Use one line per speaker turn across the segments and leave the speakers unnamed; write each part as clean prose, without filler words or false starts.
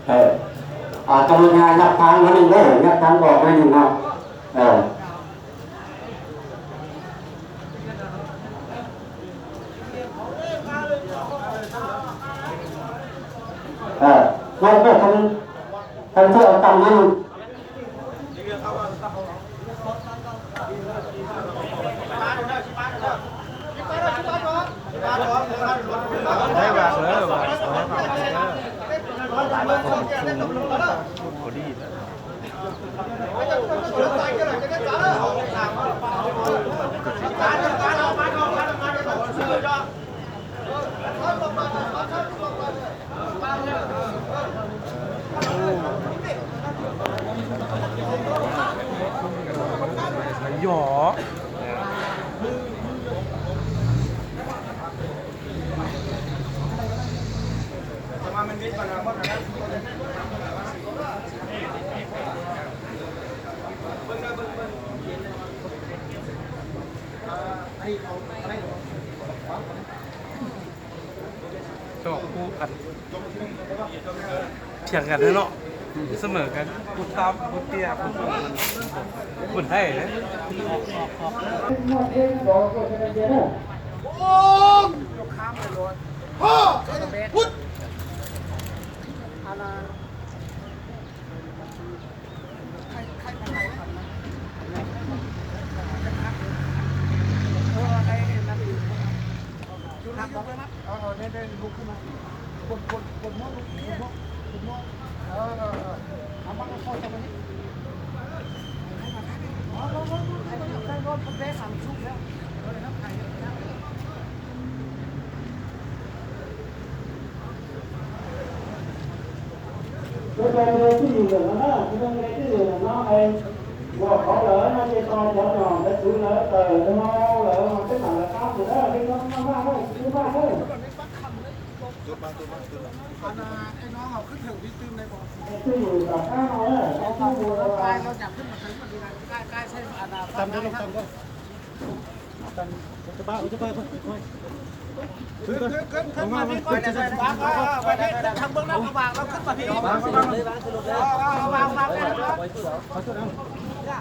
กำลังงานนับทางมาหนึ่งเลยนับทางบอกมาหนึ่งนะไม่ก็ทำเพื่อเอาตังค์นั้น
ได้ว่าเลยว่าพอดีหยอชอบคู่กันเถียงกันเลยเนาะเสมอกันพูดตามพูดเตี้ยพูดให้เลยพุทธได้ลุกขึ้นมากดมอลุกกดมอเอามาเข้าจะมานี่ได้รถได้สามชุดแล้ว
cái gì nữa đó cái gì nó hay và khó lỡ nó chơi con nhỏ nhỏ để xuống lỡ tờ nó lỡ mà cái nào là cao rồi đó cái nó va thôi nó va thôi
ไอ้น้องเขาขึ้นถึงวิตึมในบ่อ
cái gì là cao nói là
เราเราจับขึ้นมาถึงมันดีนะใกล้ใช่อาณาตำได้ลงตำก็ตำจะบ้าจะบ้าค่อยขึ้นมาพี่ก่อนจะบ้าไปได้ทางเบื้องหน้ากระบะเราขึ้นมาพี่วางขอโทษนะ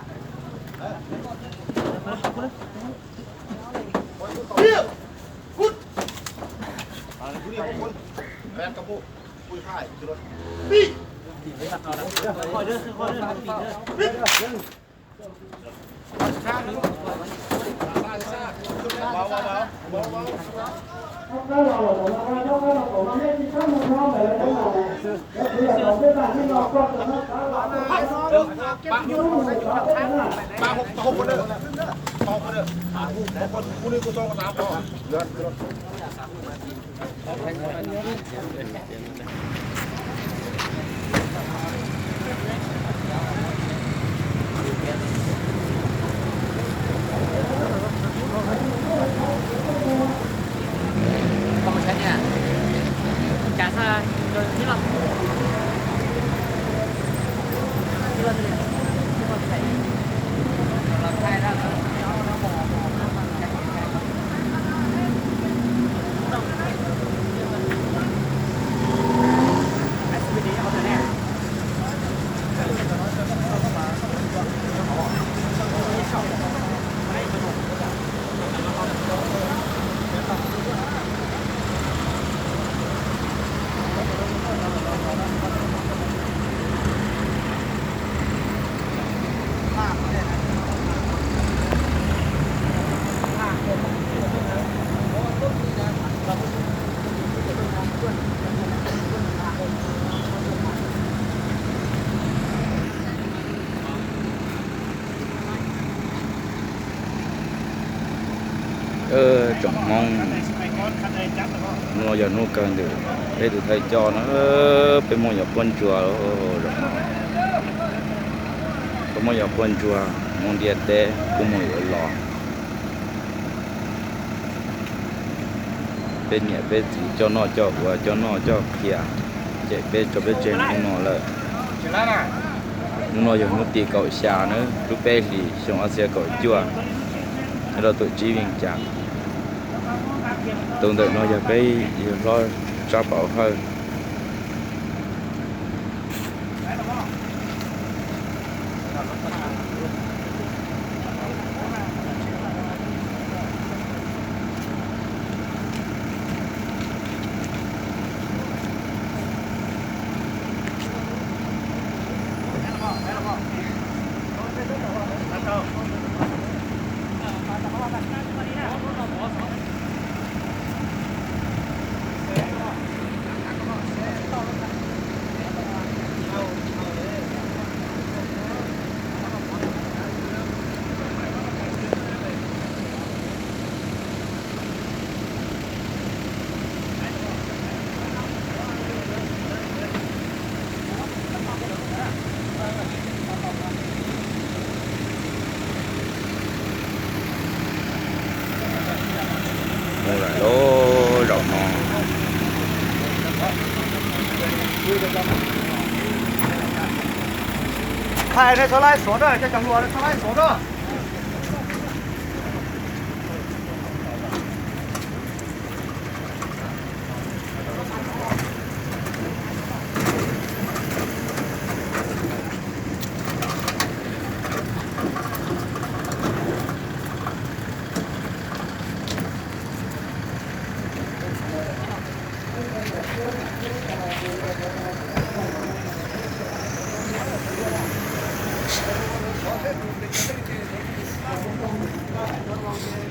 เรียบพุทธอะไรผู้นี้คนแฟนกระปุกคุยค่ายจุดปีคอยเด้อคอยเด้อปีเด้อข้างนึงเบา
nó là của nó hết cái nó nó về cái nào này bây giờ còn cái bànที่เราก็จะnó có
ba hộpคนเด้อสองคนเด้อคนผู้นี้กูสองสามพอเลื่อน
chọn mong nó giờ nó cần được để được thầy cho nó bên mong giờ quân chùa rồi có mong giờ quân chùa mong điện để cũng mong ở lò bên nhà bên chỉ cho nó cho và cho nó cho kia chạy bên cho bên trên nó là nó giờ nó tì cậu xà nữa lúc bên thì xong xe cậu chùa rồi tụi chí viên chẳng tương tự nó giờ cái lo cho bảo hơn mua lại lố rộng ngon
hai này số lại số rồi cho chồng lúa số lại số rồi